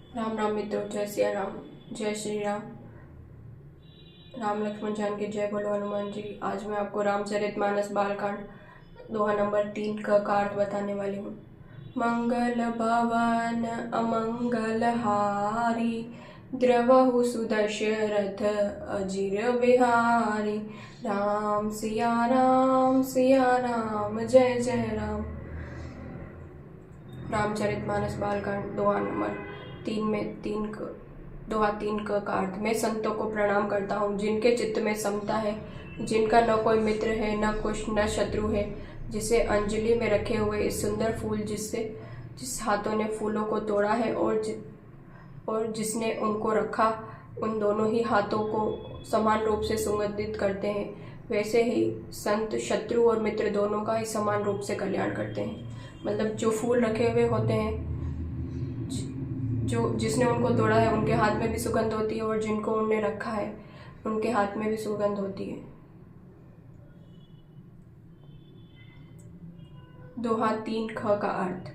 राम राम मित्रों, जय सिया राम, जय श्री राम। राम लक्ष्मण जानकी जय बोलो हनुमान जी। आज मैं आपको रामचरितमानस बालकांड दोहा नंबर 3 का अर्थ बताने वाली हूँ। मंगल भवन अमंगल हारी, द्रवहु सुदशरथ अजिर बिहारी। राम सिया राम जय जय राम। रामचरितमानस बालकांड दोहा नंबर 3 में दोहा 3 का अर्थ। मैं संतों को प्रणाम करता हूँ जिनके चित्त में समता है, जिनका न कोई मित्र है न कुछ न शत्रु है, जिसे अंजलि में रखे हुए इस सुंदर फूल जिस हाथों ने फूलों को तोड़ा है और जिसने उनको रखा, उन दोनों ही हाथों को समान रूप से सुगंधित करते हैं। वैसे ही संत शत्रु और मित्र दोनों का ही समान रूप से कल्याण करते हैं। मतलब जो फूल रखे हुए होते हैं, जिसने उनको तोड़ा है उनके हाथ में भी सुगंध होती है, और जिनको उन्होंने रखा है उनके हाथ में भी सुगंध होती है। दोहा 3 ख का अर्थ।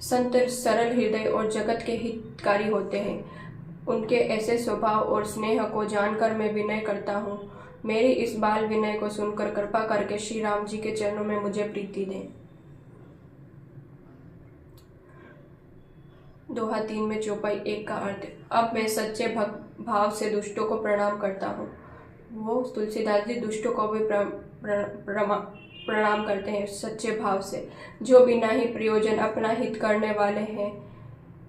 संत सरल हृदय और जगत के हितकारी होते हैं। उनके ऐसे स्वभाव और स्नेह को जानकर मैं विनय करता हूँ। मेरी इस बाल विनय को सुनकर कृपा करके श्री राम जी के चरणों में मुझे प्रीति दें। दोहा 3 में चौपाई 1 का अर्थ। अब मैं सच्चे भाव से दुष्टों को प्रणाम करता हूँ। वो तुलसीदास जी दुष्टों को भी प्रणाम करते हैं सच्चे भाव से, जो बिना ही प्रयोजन अपना हित करने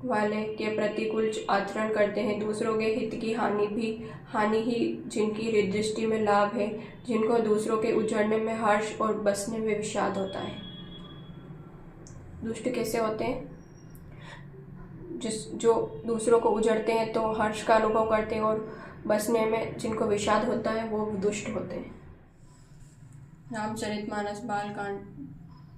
वाले के प्रतिकूल आचरण करते हैं। दूसरों के हित की हानि ही जिनकी दृष्टि में लाभ है, जिनको दूसरों के उजड़ने में हर्ष और बसने में विषाद होता है। दुष्ट कैसे होते हैं? जो दूसरों को उजड़ते हैं तो हर्ष का अनुभव करते हैं, और बसने में जिनको विषाद होता है वो दुष्ट होते हैं। रामचरितमानस बालकांड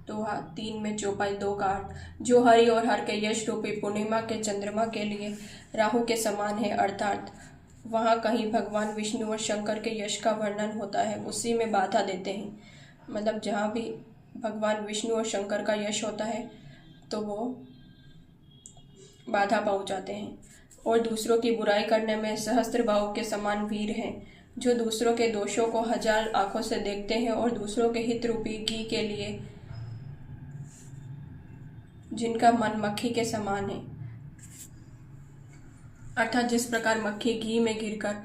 दोहा 3 में चौपाई 2 का अर्थ। जो हरि और हर के यश रूपी पूर्णिमा के चंद्रमा के लिए राहु के समान है, अर्थात वहाँ कहीं भगवान विष्णु और शंकर के यश का वर्णन होता है, उसी में बाधा देते हैं। मतलब जहाँ भी भगवान विष्णु और शंकर का यश होता है तो वो बाधा पहुंचाते हैं। और दूसरों की बुराई करने में सहस्त्र बाहु के समान वीर हैं, जो दूसरों के दोषों को 1000 आंखों से देखते हैं, और दूसरों के हित रूपी घी के लिए जिनका मन मक्खी के समान है। अर्थात जिस प्रकार मक्खी घी में गिरकर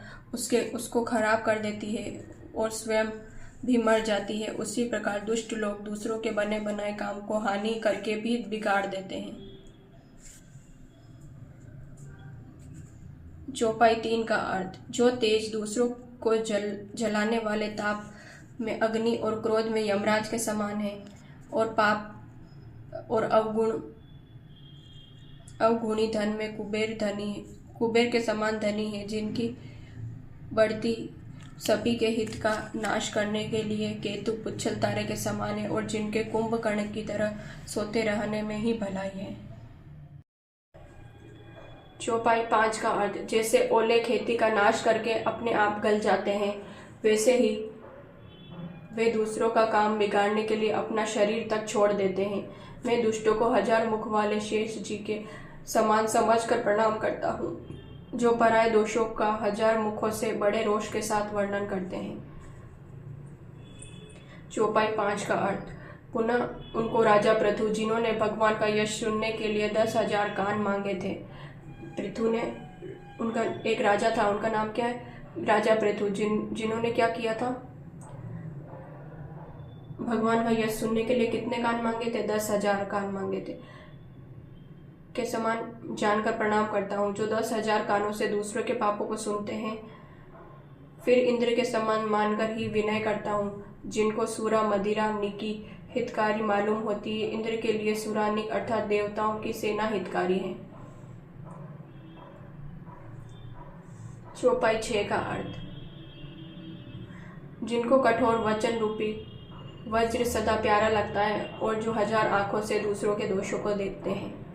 उसको खराब कर देती है और स्वयं भी मर जाती है, उसी प्रकार दुष्ट लोग दूसरों के बने बनाए काम को हानि करके भी बिगाड़ देते हैं। चौपाई 3 का अर्थ। जो तेज दूसरों को जलाने वाले ताप में अग्नि और क्रोध में यमराज के समान है, और पाप और अवगुणी धन में कुबेर के समान धनी है, जिनकी बढ़ती सभी के हित का नाश करने के लिए केतु पुच्छल तारे के समान है, और जिनके कुंभकर्ण की तरह सोते रहने में ही भलाई है। चौपाई 5 का अर्थ। जैसे ओले खेती का नाश करके अपने आप गल जाते हैं, वैसे ही वे दूसरों का काम बिगाड़ने के लिए अपना शरीर तक छोड़ देते हैं। मैं दुष्टों को 1000 मुख वाले शेष जी के समान समझकर प्रणाम करता हूँ, जो पराये दोषों का 1000 मुखों से बड़े रोष के साथ वर्णन करते हैं। चौपाई 5 का अर्थ। पुनः उनको राजा पृथु, जिन्होंने भगवान का यश सुनने के लिए 10,000 कान मांगे थे। पृथु ने उनका एक राजा था, उनका नाम क्या है? राजा पृथु, जिन्होंने क्या किया था? भगवान का यश सुनने के लिए कितने कान मांगे थे? 10,000 कान मांगे थे। के समान जानकर प्रणाम करता हूँ, जो 10,000 कानों से दूसरों के पापों को सुनते हैं। फिर इंद्र के समान मानकर ही विनय करता हूँ, जिनको सूरा मदिरा निकी हितकारी मालूम होती है। इंद्र के लिए सुरानिक अर्थात देवताओं की सेना हितकारी है। चौपाई 6 का अर्थ। जिनको कठोर वचन रूपी वज्र सदा प्यारा लगता है, और जो 1000 आंखों से दूसरों के दोषों को देखते हैं।